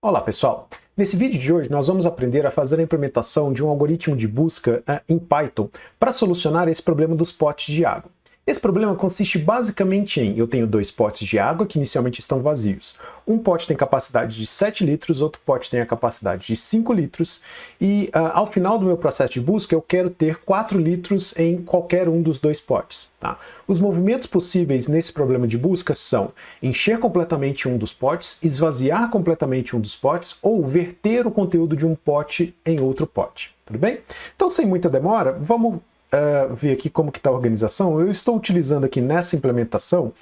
Olá pessoal, nesse vídeo de hoje nós vamos aprender a fazer a implementação de um algoritmo de busca em Python para solucionar esse problema dos potes de água. Esse problema consiste basicamente em, eu tenho dois potes de água que inicialmente estão vazios. Um pote tem capacidade de 7 litros, outro pote tem a capacidade de 5 litros e ao final do meu processo de busca eu quero ter 4 litros em qualquer um dos dois potes. Tá? Os movimentos possíveis nesse problema de busca são encher completamente um dos potes, esvaziar completamente um dos potes ou verter o conteúdo de um pote em outro pote. Tudo bem? Então, sem muita demora, vamos ver aqui como que está a organização. Eu estou utilizando aqui nessa implementação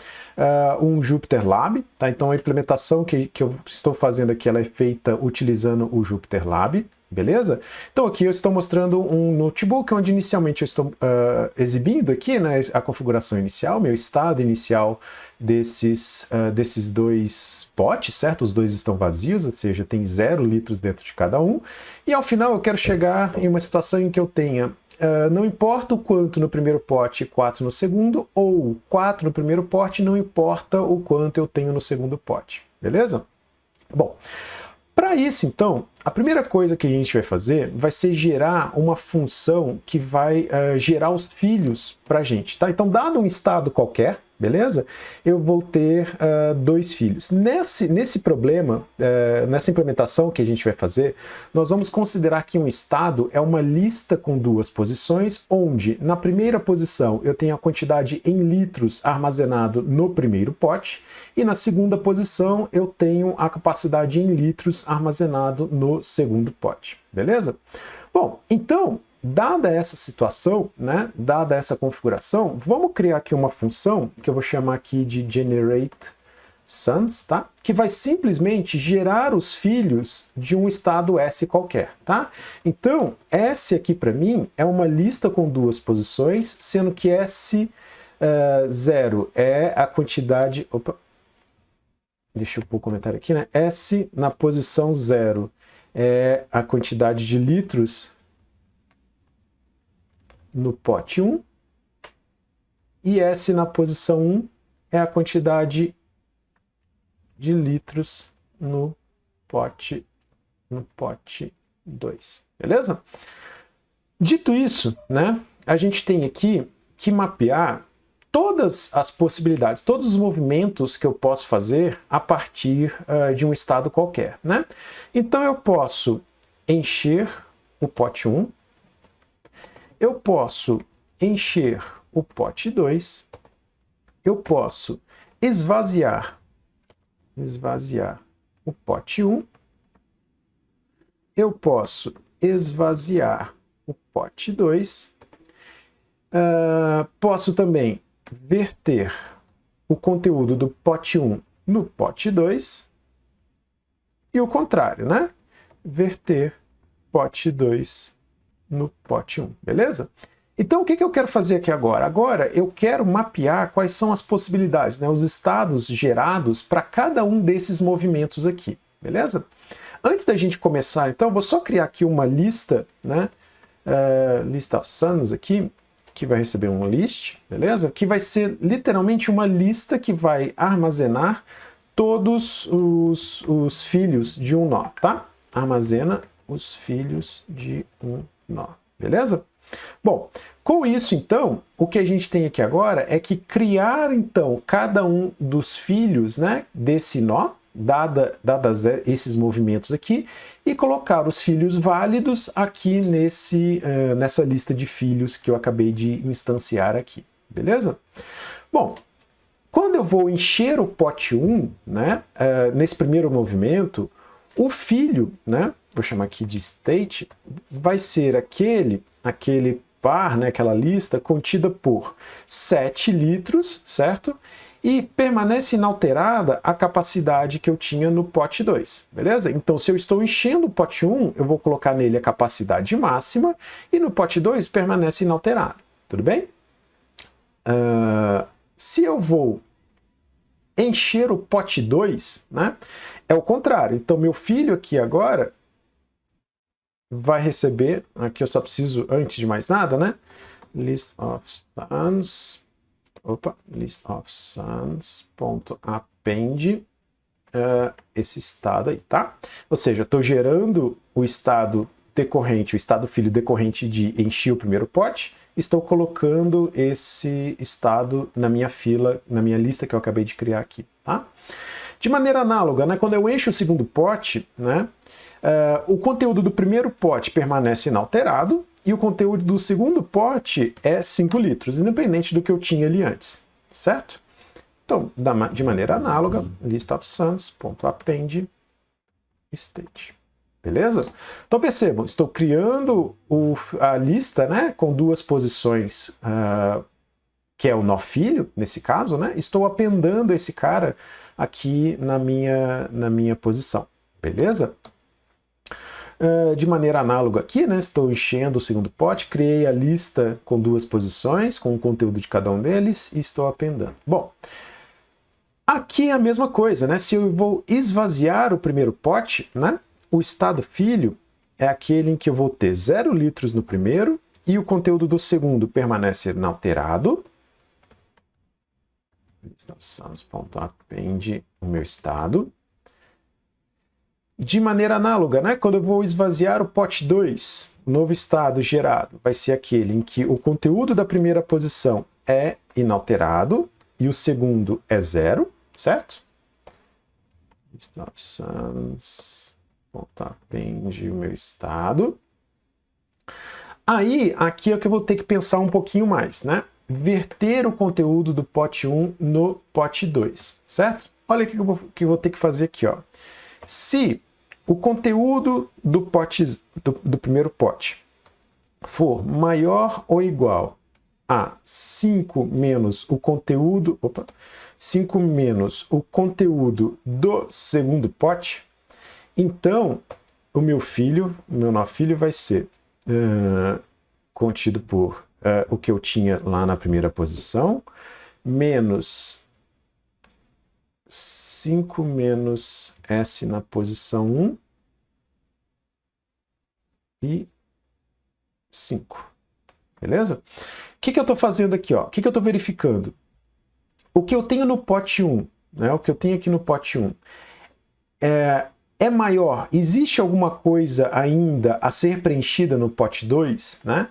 um Jupyter Lab, tá? Então a implementação que eu estou fazendo aqui, ela é feita utilizando o Jupyter Lab, beleza? Então aqui eu estou mostrando um notebook onde inicialmente eu estou exibindo aqui, né, a configuração inicial, meu estado inicial desses dois potes, certo? Os dois estão vazios, ou seja, tem 0 litros dentro de cada um, e ao final eu quero chegar em uma situação em que eu tenha não importa o quanto no primeiro pote e 4 no segundo, ou 4 no primeiro pote, não importa o quanto eu tenho no segundo pote, beleza? Bom, para isso então, a primeira coisa que a gente vai fazer vai ser gerar uma função que vai gerar os filhos para a gente, tá? Então, dado um estado qualquer, beleza? Eu vou ter dois filhos. Nesse problema, nessa implementação que a gente vai fazer, nós vamos considerar que um estado é uma lista com duas posições, onde na primeira posição eu tenho a quantidade em litros armazenado no primeiro pote, e na segunda posição eu tenho a capacidade em litros armazenado no segundo pote, beleza? Bom, então, dada essa situação, né, dada essa configuração, vamos criar aqui uma função que eu vou chamar aqui de GenerateSons, tá? Que vai simplesmente gerar os filhos de um estado S qualquer, tá? Então, S aqui para mim é uma lista com duas posições, sendo que S0 é a quantidade... Opa! Deixa eu pôr o comentário aqui, né? S na posição 0 é a quantidade de litros no pote 1, e S na posição 1 é a quantidade de litros no pote 2, beleza? Dito isso, né, a gente tem aqui que mapear todas as possibilidades, todos os movimentos que eu posso fazer a partir de um estado qualquer, né? Então eu posso encher o pote 1, eu posso encher o pote 2, eu posso esvaziar o pote 1, eu posso esvaziar o pote 2, posso também verter o conteúdo do pote 1 no pote 2, e o contrário, né? Verter pote 2 no pote 1, beleza? Então o que eu quero fazer aqui agora? Agora eu quero mapear quais são as possibilidades, né, os estados gerados para cada um desses movimentos aqui, beleza? Antes da gente começar, então, vou só criar aqui uma lista, né, list of sons aqui, que vai receber um list, beleza? Que vai ser literalmente uma lista que vai armazenar todos os filhos de um nó, tá? Armazena os filhos de um nó, beleza? Bom, com isso, então, o que a gente tem aqui agora é que criar, então, cada um dos filhos, né, desse nó, dadas esses movimentos aqui, e colocar os filhos válidos aqui nessa lista de filhos que eu acabei de instanciar aqui, beleza? Bom, quando eu vou encher o pote 1, né, nesse primeiro movimento, o filho, né, vou chamar aqui de state, vai ser aquele par, né, aquela lista contida por 7 litros, certo? E permanece inalterada a capacidade que eu tinha no pote 2, beleza? Então, se eu estou enchendo o pote 1, eu vou colocar nele a capacidade máxima, e no pote 2 permanece inalterado, tudo bem? Se eu vou encher o pote 2, né, é o contrário. Então, meu filho aqui agora vai receber, aqui eu só preciso, antes de mais nada, né, list of sons, list of sons.append esse estado aí, tá? Ou seja, estou gerando o estado decorrente, o estado filho decorrente de encher o primeiro pote, estou colocando esse estado na minha fila, na minha lista que eu acabei de criar aqui, tá? De maneira análoga, né, quando eu encho o segundo pote, né, o conteúdo do primeiro pote permanece inalterado e o conteúdo do segundo pote é 5 litros, independente do que eu tinha ali antes, certo? Então, de maneira análoga, list_of_sums.append state. Beleza? Então percebam, estou criando a lista, né, com duas posições, que é o nó filho, nesse caso, né? Estou appendando esse cara aqui na minha posição. Beleza? De maneira análoga aqui, né, estou enchendo o segundo pote, criei a lista com duas posições, com o conteúdo de cada um deles, e estou appendando. Bom, aqui é a mesma coisa, né? Se eu vou esvaziar o primeiro pote, né, o estado filho é aquele em que eu vou ter 0 litros no primeiro e o conteúdo do segundo permanece inalterado. Sums.append o meu estado. De maneira análoga, né? Quando eu vou esvaziar o pote 2, o novo estado gerado vai ser aquele em que o conteúdo da primeira posição é inalterado e o segundo é 0, certo? Sums.append o meu estado. Aí, aqui é que eu vou ter que pensar um pouquinho mais, né? Verter o conteúdo do pote 1 no pote 2, certo? Olha o que eu vou ter que fazer aqui, ó. Se o conteúdo do primeiro pote for maior ou igual a 5 menos o conteúdo, 5 menos o conteúdo do segundo pote, então o meu nó filho vai ser contido por o que eu tinha lá na primeira posição, menos 5 menos S na posição 1 e 5. Beleza? O que eu estou fazendo aqui? O que eu estou verificando? O que eu tenho no pote 1, né, o que eu tenho aqui no pote 1, é maior? Existe alguma coisa ainda a ser preenchida no pote 2? Né?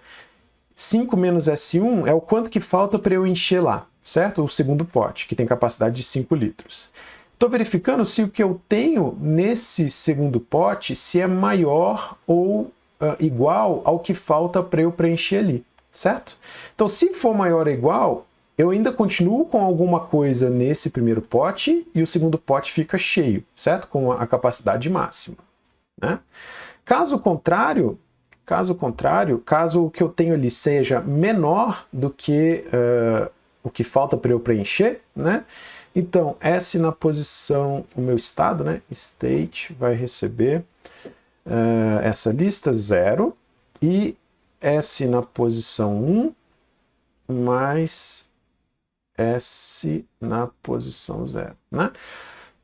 5 menos S1 é o quanto que falta para eu encher lá, certo? O segundo pote, que tem capacidade de 5 litros. Estou verificando se o que eu tenho nesse segundo pote se é maior ou igual ao que falta para eu preencher ali, certo? Então, se for maior ou igual, eu ainda continuo com alguma coisa nesse primeiro pote e o segundo pote fica cheio, certo? Com a capacidade máxima, né? Caso contrário, caso o que eu tenho ali seja menor do que o que falta para eu preencher, né? Então, S na posição, o meu estado, né? State vai receber essa lista 0 e S na posição 1 mais S na posição 0, né?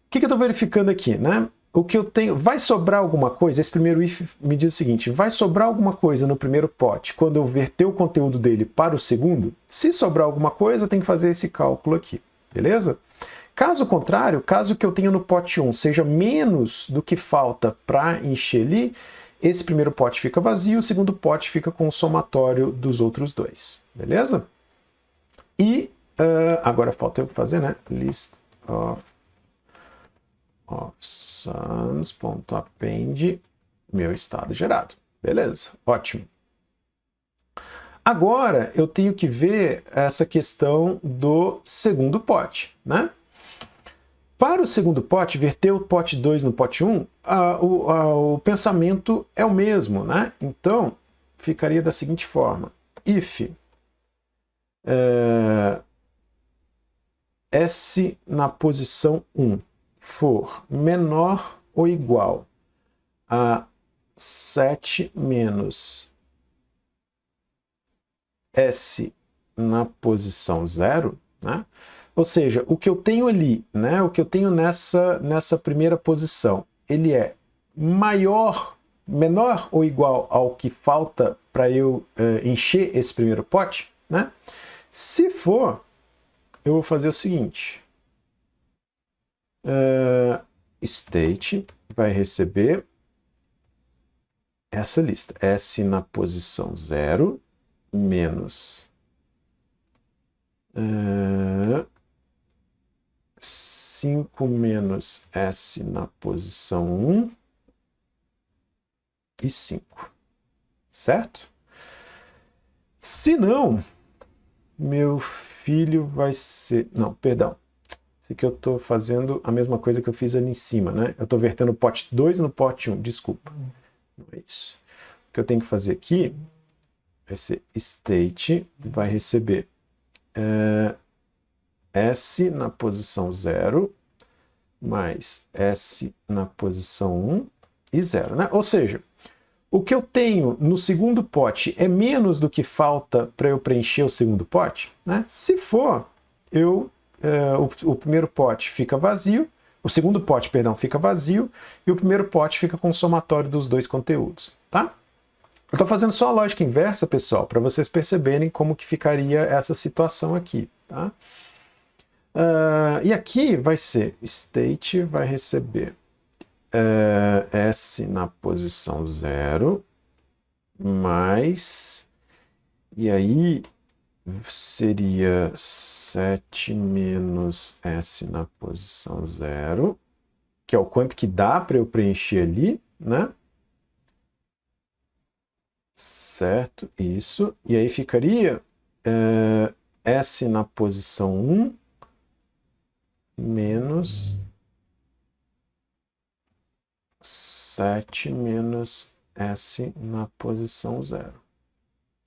O que eu estou verificando aqui, né? O que eu tenho, vai sobrar alguma coisa? Esse primeiro if me diz o seguinte, vai sobrar alguma coisa no primeiro pote quando eu verter o conteúdo dele para o segundo? Se sobrar alguma coisa, eu tenho que fazer esse cálculo aqui, beleza? Caso contrário, caso o que eu tenho no pote 1 seja menos do que falta para encher ali, esse primeiro pote fica vazio, o segundo pote fica com o somatório dos outros dois, beleza? E agora falta eu fazer, né? List of sums.append meu estado gerado. Beleza, ótimo. Agora eu tenho que ver essa questão do segundo pote, né? Para o segundo pote, verter o pote 2 no pote 1, o pensamento é o mesmo, né? Então, ficaria da seguinte forma. If S na posição 1 for menor ou igual a 7 menos S na posição 0, né? Ou seja, o que eu tenho ali, né, o que eu tenho nessa primeira posição, ele é menor ou igual ao que falta para eu encher esse primeiro pote, né? Se for, eu vou fazer o seguinte. state vai receber essa lista. S na posição 0 menos 5 menos S na posição 1 e 5. Certo? Se não, meu filho vai ser... Não, perdão. Isso aqui eu estou fazendo a mesma coisa que eu fiz ali em cima, né? Eu estou vertendo o pote 2 no pote 1. Desculpa. Não é isso. O que eu tenho que fazer aqui vai ser state, vai receber S na posição 0 mais S na posição 1 e 0, né? Ou seja, o que eu tenho no segundo pote é menos do que falta para eu preencher o segundo pote, né? Se for, o primeiro pote fica vazio, o segundo pote, perdão, fica vazio, e o primeiro pote fica com o somatório dos dois conteúdos, tá? Eu estou fazendo só a lógica inversa, pessoal, para vocês perceberem como que ficaria essa situação aqui, tá? E aqui vai ser state, vai receber S na posição 0, mais, e aí seria 7 menos S na posição 0, que é o quanto que dá para eu preencher ali, né? Certo, isso. E aí ficaria S na posição 1 menos 7 menos S na posição 0.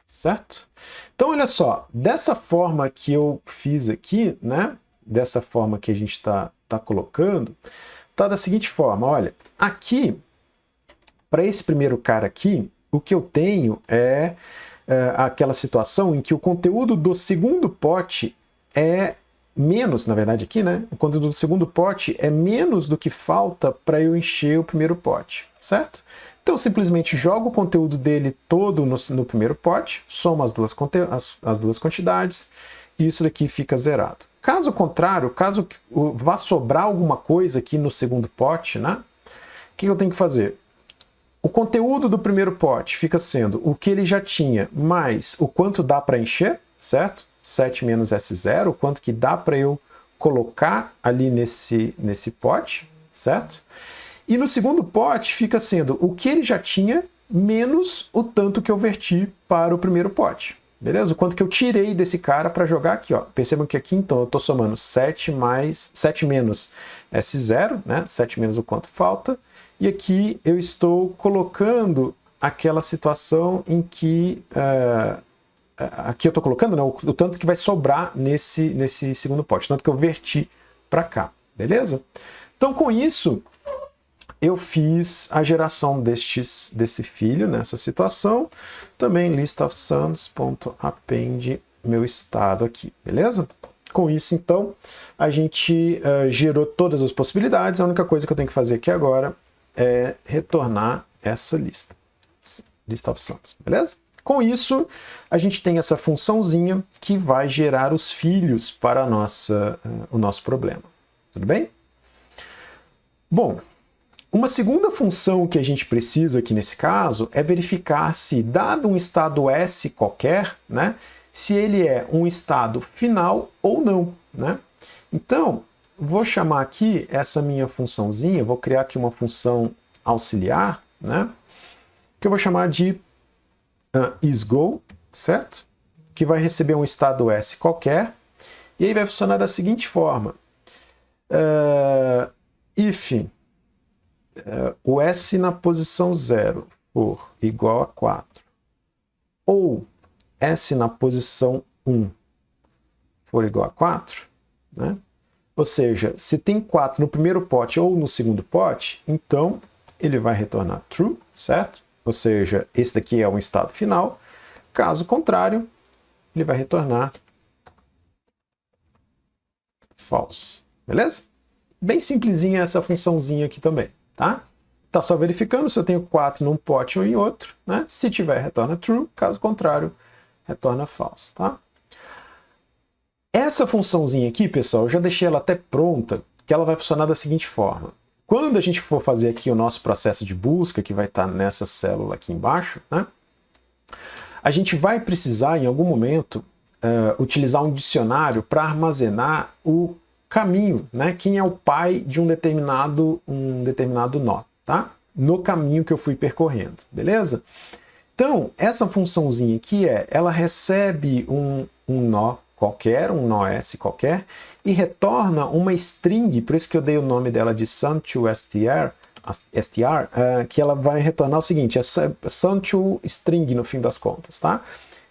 Certo? Então, olha só, dessa forma que eu fiz aqui, né? Dessa forma que a gente está colocando, tá da seguinte forma, olha, aqui, para esse primeiro cara aqui, o que eu tenho é aquela situação em que o conteúdo do segundo pote é menos, na verdade aqui, né? O conteúdo do segundo pote é menos do que falta para eu encher o primeiro pote, certo? Então eu simplesmente jogo o conteúdo dele todo no primeiro pote, somo as duas quantidades, e isso daqui fica zerado. Caso contrário, caso vá sobrar alguma coisa aqui no segundo pote, né? O que eu tenho que fazer? O conteúdo do primeiro pote fica sendo o que ele já tinha, mais o quanto dá para encher, certo? 7 menos S0, o quanto que dá para eu colocar ali nesse pote, certo? E no segundo pote fica sendo o que ele já tinha, menos o tanto que eu verti para o primeiro pote, beleza? O quanto que eu tirei desse cara para jogar aqui, ó. Percebam que aqui, então, eu estou somando 7 menos S0, né? 7 menos o quanto falta, e aqui eu estou colocando aquela situação em que... aqui eu estou colocando, né, o tanto que vai sobrar nesse segundo pote, o tanto que eu verti para cá, beleza? Então, com isso, eu fiz a geração desse filho nessa situação. Também list_of_sums.append meu estado aqui, beleza? Com isso, então, a gente gerou todas as possibilidades. A única coisa que eu tenho que fazer aqui agora é retornar essa lista. List_of_sums, beleza? Com isso, a gente tem essa funçãozinha que vai gerar os filhos para o nosso problema. Tudo bem? Bom, uma segunda função que a gente precisa aqui nesse caso é verificar se, dado um estado S qualquer, né, se ele é um estado final ou não, né? Então, vou chamar aqui essa minha funçãozinha, vou criar aqui uma função auxiliar, né, que eu vou chamar de isGo, certo? Que vai receber um estado S qualquer, e aí vai funcionar da seguinte forma. If o S na posição 0 for igual a 4, ou S na posição 1 for igual a 4, né? Ou seja, se tem 4 no primeiro pote ou no segundo pote, então ele vai retornar true, certo? Ou seja, esse daqui é um estado final. Caso contrário, ele vai retornar false, beleza? Bem simplesinha essa funçãozinha aqui também, tá? Tá só verificando se eu tenho 4 num pote ou em outro, né? Se tiver, retorna true, caso contrário, retorna false, tá? Essa funçãozinha aqui, pessoal, eu já deixei ela até pronta, que ela vai funcionar da seguinte forma. Quando a gente for fazer aqui o nosso processo de busca, que vai estar nessa célula aqui embaixo, né, a gente vai precisar, em algum momento, utilizar um dicionário para armazenar o caminho, né, quem é o pai de um determinado nó, tá? No caminho que eu fui percorrendo, beleza? Então, essa funçãozinha aqui ela recebe um nó qualquer, um nó S qualquer, e retorna uma string, por isso que eu dei o nome dela de sum_to_str, que ela vai retornar o seguinte, é sum_to_string no fim das contas, tá?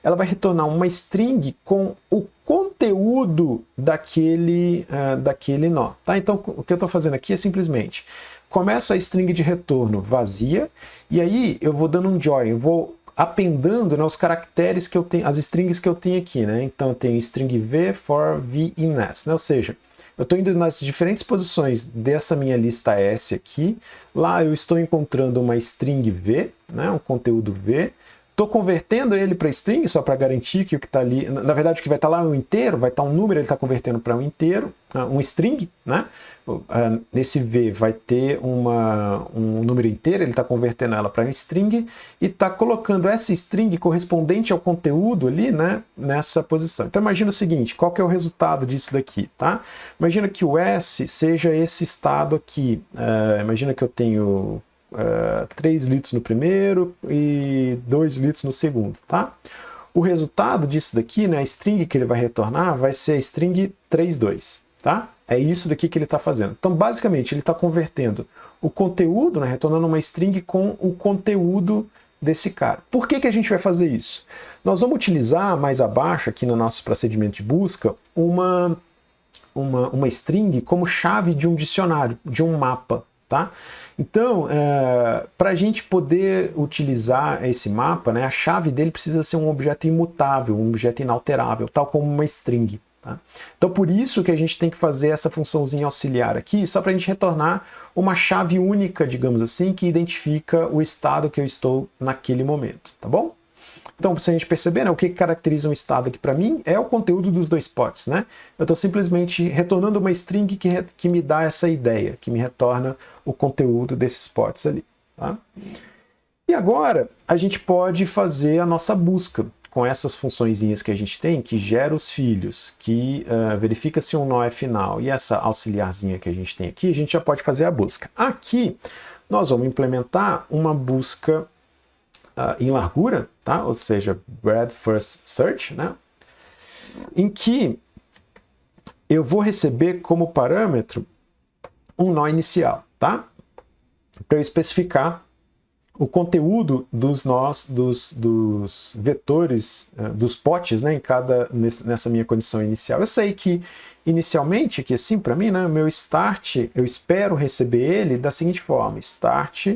Ela vai retornar uma string com o conteúdo daquele nó, tá? Então, o que eu estou fazendo aqui é simplesmente, começo a string de retorno vazia, e aí eu vou dando um join, eu vou appendando, né, os caracteres que eu tenho, as strings que eu tenho aqui, né? Então eu tenho string v, for, v e ness, né? Ou seja, eu estou indo nas diferentes posições dessa minha lista S aqui, lá eu estou encontrando uma string v, né, um conteúdo v, estou convertendo ele para string, só para garantir que o que está ali, na verdade o que vai estar lá é um inteiro, vai estar um número, ele está convertendo para um inteiro, um string, né? Nesse v vai ter um número inteiro, ele está convertendo ela para um string e está colocando essa string correspondente ao conteúdo ali, né, nessa posição. Então imagina o seguinte, qual que é o resultado disso daqui, tá? Imagina que o S seja esse estado aqui, imagina que eu tenho 3 litros no primeiro e 2 litros no segundo, tá? O resultado disso daqui, né, a string que ele vai retornar vai ser a string 32, tá? É isso daqui que ele está fazendo. Então, basicamente, ele está convertendo o conteúdo, né, retornando uma string com o conteúdo desse cara. Por que a gente vai fazer isso? Nós vamos utilizar mais abaixo, aqui no nosso procedimento de busca, uma string como chave de um dicionário, de um mapa, tá? Então, para a gente poder utilizar esse mapa, né, a chave dele precisa ser um objeto imutável, um objeto inalterável, tal como uma string. Tá? Então, por isso que a gente tem que fazer essa funçãozinha auxiliar aqui, só para a gente retornar uma chave única, digamos assim, que identifica o estado que eu estou naquele momento, tá bom? Então, se a gente perceber, né, o que caracteriza um estado aqui para mim é o conteúdo dos dois potes, né? Eu estou simplesmente retornando uma string que me dá essa ideia, que me retorna o conteúdo desses potes ali, tá? E agora, a gente pode fazer a nossa busca com essas funçõezinhas que a gente tem, que gera os filhos, que verifica se um nó é final, e essa auxiliarzinha que a gente tem aqui, a gente já pode fazer a busca. Aqui, nós vamos implementar uma busca em largura, tá? Ou seja, breadth first search, né? Em que eu vou receber como parâmetro um nó inicial, tá? Para eu especificar o conteúdo dos nós, dos vetores, dos potes, né, nessa minha condição inicial. Eu sei que, inicialmente, que assim, para mim, né, meu start, eu espero receber ele da seguinte forma, start,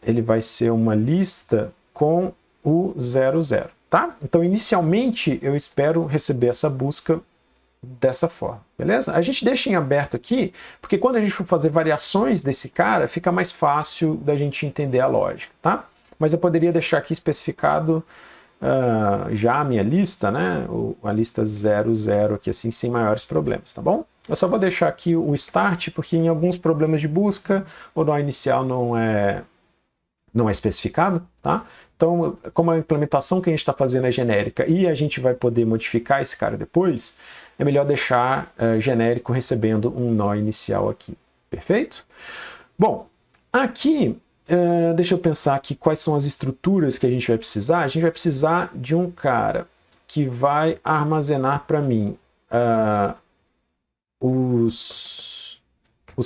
ele vai ser uma lista com o 00, tá? Então, inicialmente, eu espero receber essa busca dessa forma, beleza? A gente deixa em aberto aqui, porque quando a gente for fazer variações desse cara, fica mais fácil da gente entender a lógica, tá? Mas eu poderia deixar aqui especificado já a minha lista, né? A lista 00 aqui, assim, sem maiores problemas, tá bom? Eu só vou deixar aqui o start, porque em alguns problemas de busca, o nó inicial não é especificado, tá? Então, como a implementação que a gente está fazendo é genérica e a gente vai poder modificar esse cara depois, é melhor deixar genérico recebendo um nó inicial aqui. Perfeito? Bom, aqui, deixa eu pensar aqui quais são as estruturas que a gente vai precisar. A gente vai precisar de um cara que vai armazenar para mim os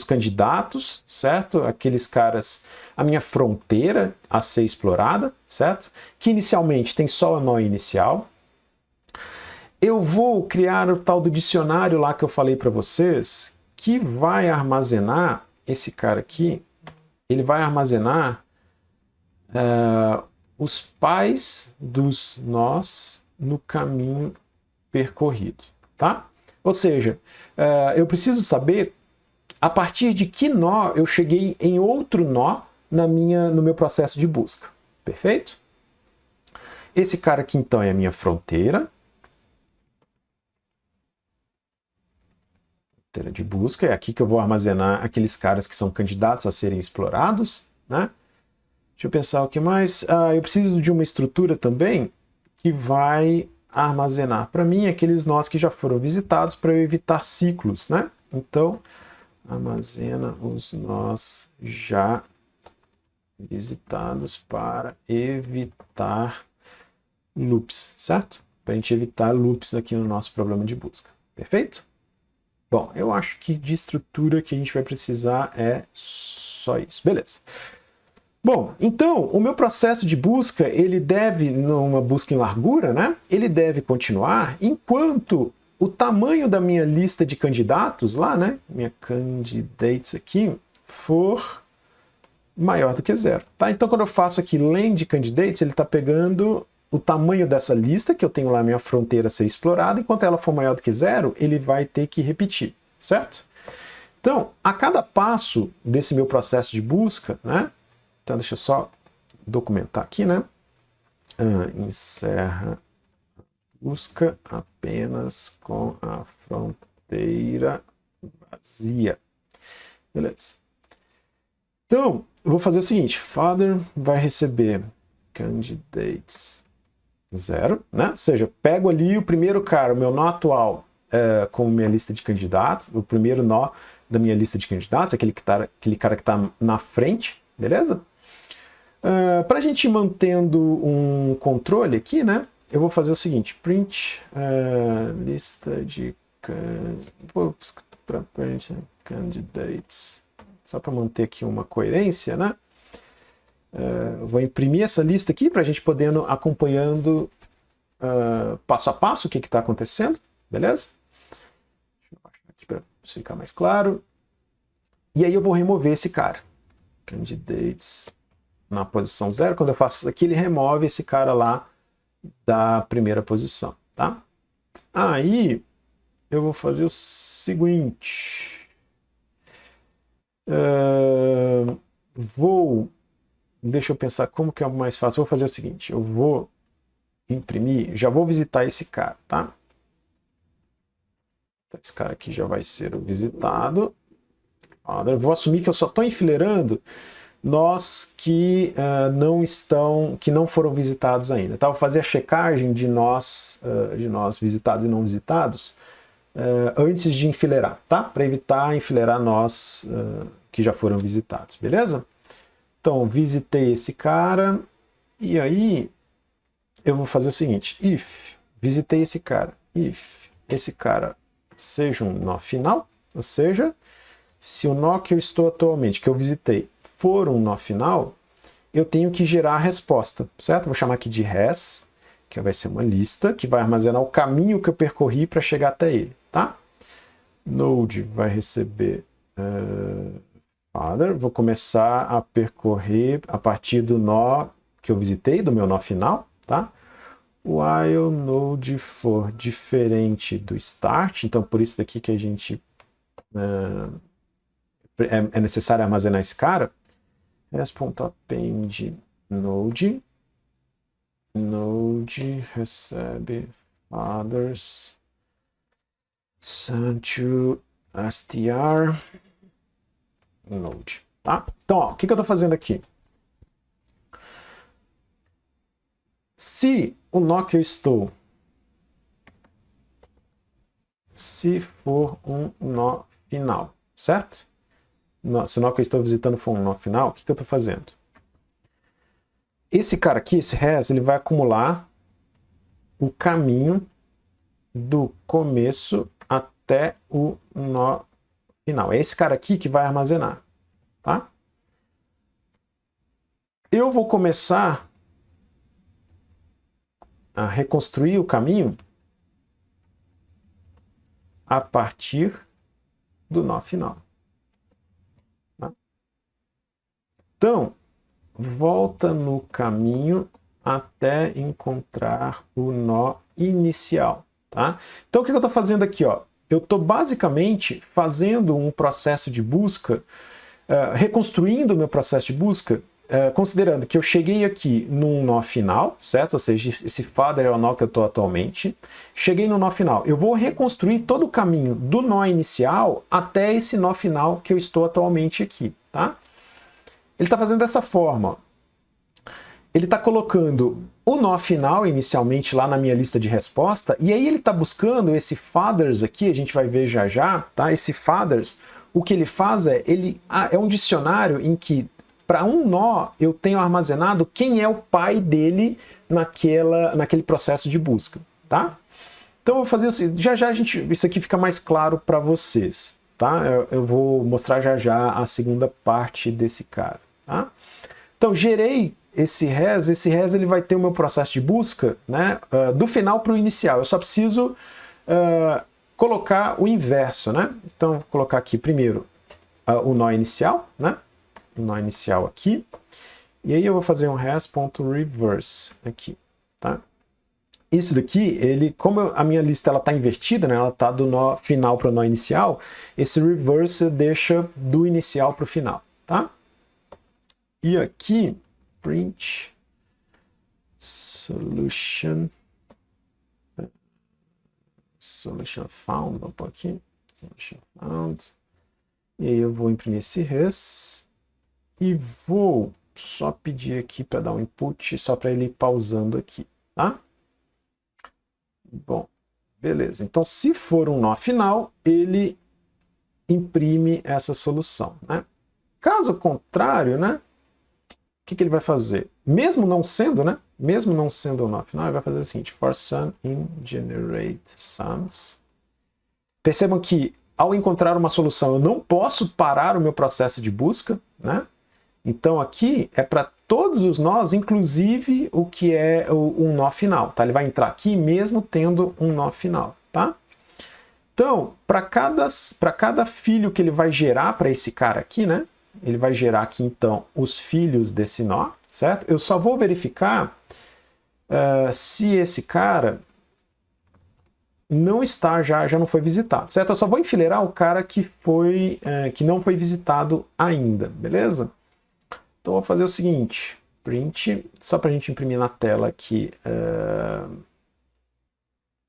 candidatos, certo? Aqueles caras, a minha fronteira a ser explorada, certo? Que inicialmente tem só o nó inicial. Eu vou criar o tal do dicionário lá que eu falei para vocês, que vai armazenar, esse cara aqui, ele vai armazenar os pais dos nós no caminho percorrido, tá? Ou seja, eu preciso saber a partir de que nó eu cheguei em outro nó no meu processo de busca. Perfeito? Esse cara aqui, então, é a minha fronteira. fronteira de busca, é aqui que eu vou armazenar aqueles caras que são candidatos a serem explorados, né? Deixa eu pensar o que mais. Eu preciso de uma estrutura também que vai armazenar para mim aqueles nós que já foram visitados para eu evitar ciclos, né? Então, armazena os nós já visitados para evitar loops, certo? Para a gente evitar loops aqui no nosso problema de busca. Perfeito? Bom, eu acho que de estrutura que a gente vai precisar é só isso. Beleza. Bom, então, o meu processo de busca, ele deve, numa busca em largura, né? Ele deve continuar enquanto o tamanho da minha lista de candidatos lá, né? Minha candidates aqui, for maior do que 0. Tá? Então, quando eu faço aqui len de candidates, ele está pegando o tamanho dessa lista, que eu tenho lá minha fronteira a ser explorada, enquanto ela for maior do que 0, ele vai ter que repetir, certo? Então, a cada passo desse meu processo de busca, né? Então, deixa eu só documentar aqui, né? Encerra busca apenas com a fronteira vazia. Beleza. Então, eu vou fazer o seguinte, father vai receber candidates 0, né? Ou seja, eu pego ali o primeiro cara, o meu nó atual como minha lista de candidatos, o primeiro nó da minha lista de candidatos, aquele cara que está na frente, beleza? Para a gente ir mantendo um controle aqui, né? Eu vou fazer o seguinte, print lista de candidates, só para manter aqui uma coerência, né? Vou imprimir essa lista aqui para a gente podendo acompanhando passo a passo o que está acontecendo, beleza? Deixa eu baixar aqui para ficar mais claro. E aí eu vou remover esse cara. Candidates na posição 0. Quando eu faço isso aqui, ele remove esse cara lá da primeira posição, tá? Aí eu vou fazer o seguinte. Deixa eu pensar como que é mais fácil. Vou fazer o seguinte, eu vou imprimir, já vou visitar esse cara, tá? Esse cara aqui já vai ser o visitado. Eu vou assumir que eu só estou enfileirando nós que não foram visitados ainda. Tá? Vou fazer a checagem de nós visitados e não visitados antes de enfileirar, tá? Para evitar enfileirar nós que já foram visitados, beleza? Então, visitei esse cara, e aí eu vou fazer o seguinte, visitei esse cara, if esse cara seja um nó final, ou seja, se o nó que eu estou atualmente, que eu visitei, for um nó final, eu tenho que gerar a resposta, certo? Vou chamar aqui de res, que vai ser uma lista, que vai armazenar o caminho que eu percorri para chegar até ele, tá? Node vai receber father, vou começar a percorrer a partir do nó que eu visitei, do meu nó final, tá? While node for diferente do start, então por isso daqui que a gente é necessário armazenar esse cara, res.append node recebe fathers send to str node, tá? Então, ó, o que eu estou fazendo aqui? Se o nó que eu estou, se for um nó final, certo? Se o nó que eu estou visitando for um nó final, o que eu estou fazendo? Esse cara aqui, esse res, ele vai acumular o caminho do começo até o nó final. É esse cara aqui que vai armazenar, tá? Eu vou começar a reconstruir o caminho a partir do nó final. Tá? Então, volta no caminho até encontrar o nó inicial. Tá? Então, o que eu estou fazendo aqui? Ó? Eu estou basicamente fazendo um processo de busca, reconstruindo o meu processo de busca considerando que eu cheguei aqui num nó final, certo? Ou seja, esse father é o nó que eu estou atualmente. Cheguei no nó final. Eu vou reconstruir todo o caminho do nó inicial até esse nó final que eu estou atualmente aqui, tá? Ele está fazendo dessa forma, ó. Ele está colocando o nó final inicialmente lá na minha lista de resposta, e aí ele está buscando esse fathers aqui, a gente vai ver já já, tá? Esse fathers, o que ele faz é um dicionário em que para um nó eu tenho armazenado quem é o pai dele naquele processo de busca, tá? Então eu vou fazer assim, já já isso aqui fica mais claro para vocês, tá? Eu vou mostrar já já a segunda parte desse cara, tá? Então gerei esse res ele vai ter o meu processo de busca, né, do final para o inicial. Eu só preciso colocar o inverso, né? Então vou colocar aqui primeiro o nó inicial, né? O nó inicial aqui. E aí eu vou fazer um res.reverse aqui, tá? Isso daqui, como a minha lista ela tá invertida, né? Ela tá do nó final para o nó inicial, esse reverse deixa do inicial para o final, tá? E aqui print solution found, vou pôr aqui, solution found, e aí eu vou imprimir esse res e vou só pedir aqui para dar um input, só para ele ir pausando aqui, tá? Bom, beleza, então se for um nó final, ele imprime essa solução, né? Caso contrário, né? O que ele vai fazer? Mesmo não sendo, né? Mesmo não sendo um nó final, ele vai fazer o seguinte: for sum in generate sums. Percebam que ao encontrar uma solução, eu não posso parar o meu processo de busca, né? Então aqui é para todos os nós, inclusive o que é um nó final, tá? Ele vai entrar aqui mesmo tendo um nó final, tá? Então, para cada filho que ele vai gerar para esse cara aqui, né? Ele vai gerar aqui, então, os filhos desse nó, certo? Eu só vou verificar se esse cara não está, já não foi visitado, certo? Eu só vou enfileirar o cara que não foi visitado ainda, beleza? Então, eu vou fazer o seguinte, print, só para a gente imprimir na tela aqui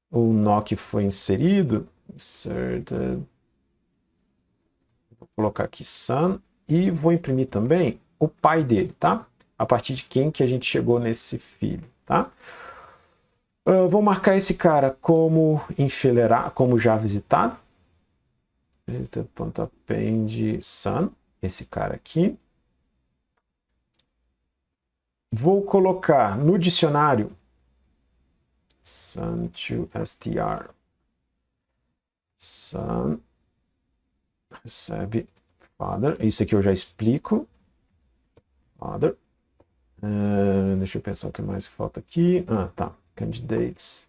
o nó que foi inserido, inserted, vou colocar aqui sum, e vou imprimir também o pai dele, tá? A partir de quem que a gente chegou nesse filho, tá? Vou marcar esse cara como enfileirar, como já visitado. Append sum, esse cara aqui. Vou colocar no dicionário sum to str. Sum recebe father, isso aqui eu já explico. Father. Deixa eu pensar o que mais falta aqui. Ah, tá. Candidates.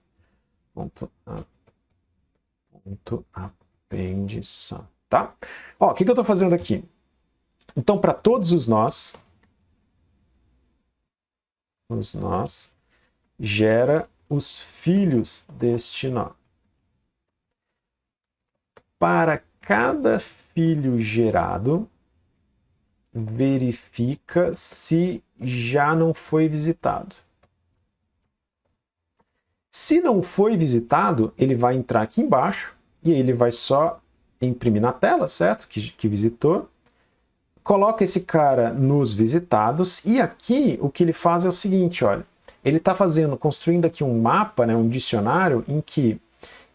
Append sum. Tá? Ó, o que eu estou fazendo aqui? Então, para todos os nós gera os filhos deste nó. Para cada filho gerado, verifica se já não foi visitado. Se não foi visitado, ele vai entrar aqui embaixo e ele vai só imprimir na tela, certo? Que visitou. Coloca esse cara nos visitados e aqui o que ele faz é o seguinte, olha. Ele está construindo aqui um mapa, né, um dicionário em que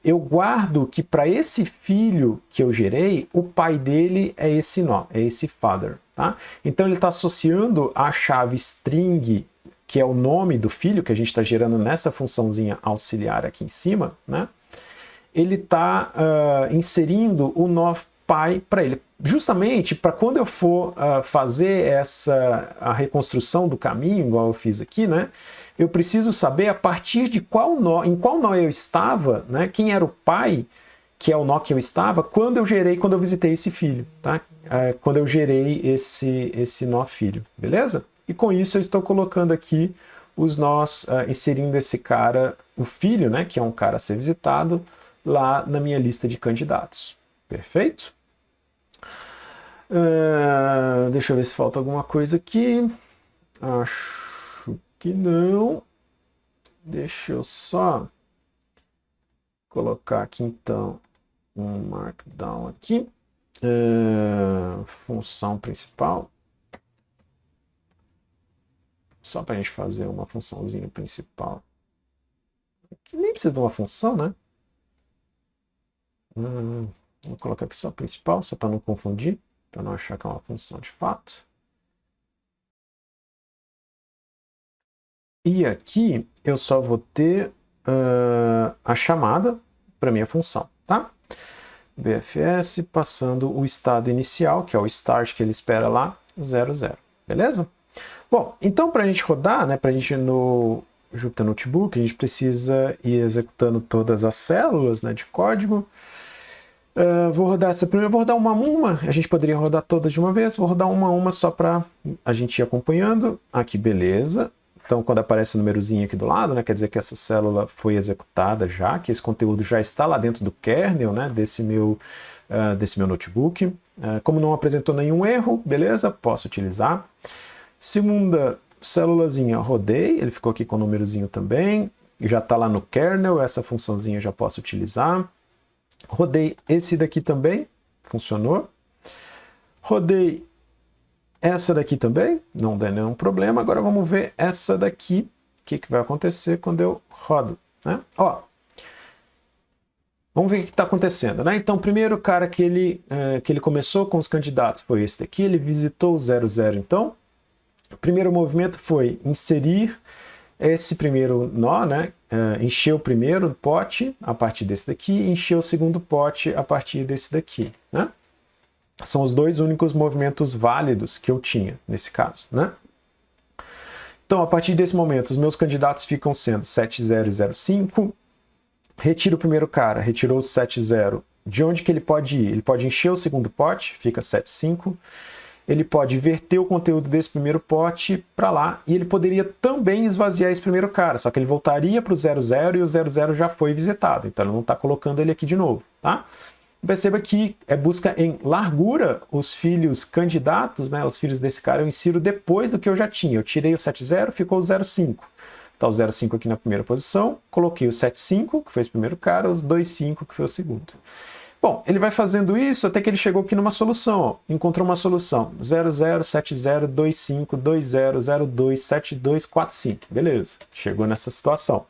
eu guardo que para esse filho que eu gerei, o pai dele é esse nó, é esse father, tá? Então ele está associando a chave string, que é o nome do filho que a gente está gerando nessa funçãozinha auxiliar aqui em cima, né? Ele está inserindo o nó pai para ele, justamente para quando eu for fazer a reconstrução do caminho, igual eu fiz aqui, né? Eu preciso saber a partir de em qual nó eu estava, né? Quem era o pai, que é o nó que eu estava, quando eu visitei esse filho, tá? Quando eu gerei esse nó filho, beleza? E com isso eu estou colocando aqui os nós, inserindo esse cara, o filho, né? Que é um cara a ser visitado, lá na minha lista de candidatos. Perfeito? Deixa eu ver se falta alguma coisa aqui. Acho que não. Deixa eu só colocar aqui então um markdown aqui. Função principal. Só para a gente fazer uma funçãozinha principal. Que nem precisa de uma função, né? Vou colocar aqui só principal, só para não confundir, para não achar que é uma função de fato. E aqui eu só vou ter a chamada para minha função, tá? BFS passando o estado inicial, que é o start que ele espera lá, 0, 0. Beleza? Bom, então para a gente rodar, né, para a gente no Jupyter Notebook, a gente precisa ir executando todas as células, né, de código. Vou rodar essa primeira, vou rodar uma a uma, a gente poderia rodar todas de uma vez, vou rodar uma a uma só para a gente ir acompanhando. Aqui, beleza. Então, quando aparece o númerozinho aqui do lado, né, quer dizer que essa célula foi executada já, que esse conteúdo já está lá dentro do kernel, né, desse meu notebook. Como não apresentou nenhum erro, beleza, posso utilizar. Segunda célulazinha, rodei, ele ficou aqui com o númerozinho também, já está lá no kernel, essa funçãozinha já posso utilizar. Rodei esse daqui também, funcionou. Rodei essa daqui também, não deu nenhum problema. Agora vamos ver essa daqui, o que vai acontecer quando eu rodo, né? Ó, vamos ver o que está acontecendo, né? Então, o primeiro cara que ele começou com os candidatos foi esse daqui, ele visitou o 00, então. O primeiro movimento foi inserir esse primeiro nó, né? Encher o primeiro pote a partir desse daqui e encher o segundo pote a partir desse daqui, né? São os dois únicos movimentos válidos que eu tinha nesse caso, né? Então, a partir desse momento, os meus candidatos ficam sendo 70 e 05. Retira o primeiro cara, retirou o 70. De onde que ele pode ir? Ele pode encher o segundo pote, fica 75. Ele pode inverter o conteúdo desse primeiro pote para lá e ele poderia também esvaziar esse primeiro cara, só que ele voltaria para o 00 e o 00 já foi visitado, então ele não está colocando ele aqui de novo, tá? Perceba que busca em largura os filhos candidatos, né, os filhos desse cara eu insiro depois do que eu já tinha. Eu tirei o 70, ficou o 05. Tá o 05 aqui na primeira posição, coloquei o 75, que foi esse primeiro cara, os 25, que foi o segundo. Bom, ele vai fazendo isso até que ele chegou aqui numa solução, ó. Encontrou uma solução, 00702520027275, beleza, chegou nessa situação.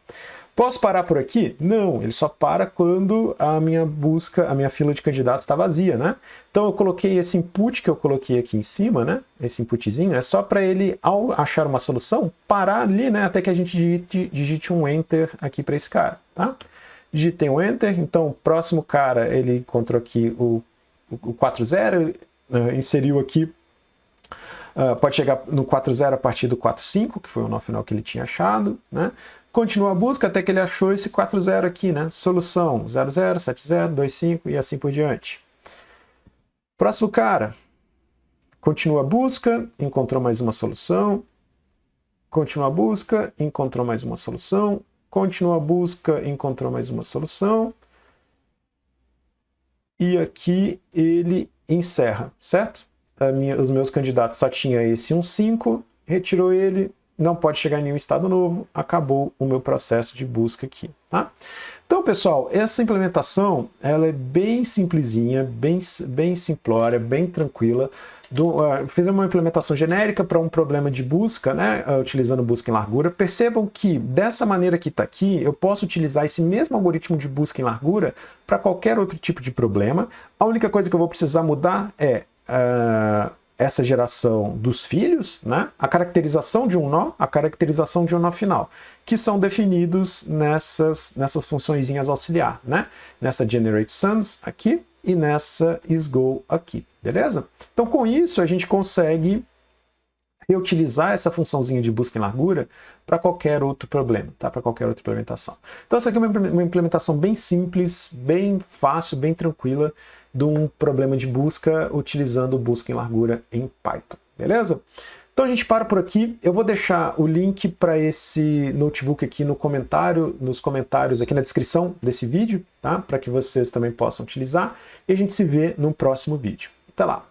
Posso parar por aqui? Não, ele só para quando a minha busca, a minha fila de candidatos está vazia, né? Então eu coloquei esse input que eu coloquei aqui em cima, né? Esse inputzinho é só para ele, ao achar uma solução, parar ali, né? Até que a gente digite um Enter aqui para esse cara, tá? Digitei um Enter, então o próximo cara, ele encontrou aqui o 40, inseriu aqui, pode chegar no 40 a partir do 45, que foi o nó final que ele tinha achado, né? Continua a busca até que ele achou esse 40 aqui, né? Solução 00, 70, 25 e assim por diante. Próximo cara. Continua a busca, encontrou mais uma solução. Continua a busca, encontrou mais uma solução. Continua a busca, encontrou mais uma solução. E aqui ele encerra, certo? Os meus candidatos só tinha esse 5, retirou ele, não pode chegar em nenhum estado novo, acabou o meu processo de busca aqui, tá? Então, pessoal, essa implementação, ela é bem simplesinha, bem simplória, bem tranquila. Fiz uma implementação genérica para um problema de busca, né, utilizando busca em largura. Percebam que, dessa maneira que está aqui, eu posso utilizar esse mesmo algoritmo de busca em largura para qualquer outro tipo de problema. A única coisa que eu vou precisar mudar é essa geração dos filhos, né? A caracterização de um nó, a caracterização de um nó final, que são definidos nessas funçõezinhas auxiliar, né? Nessa generateSons aqui e nessa isGo aqui, beleza? Então, com isso, a gente consegue reutilizar essa funçãozinha de busca em largura para qualquer outro problema, tá? Para qualquer outra implementação. Então, essa aqui é uma implementação bem simples, bem fácil, bem tranquila, de um problema de busca utilizando busca em largura em Python, beleza? Então a gente para por aqui. Eu vou deixar o link para esse notebook aqui nos comentários aqui na descrição desse vídeo, tá? Para que vocês também possam utilizar. E a gente se vê no próximo vídeo. Até lá!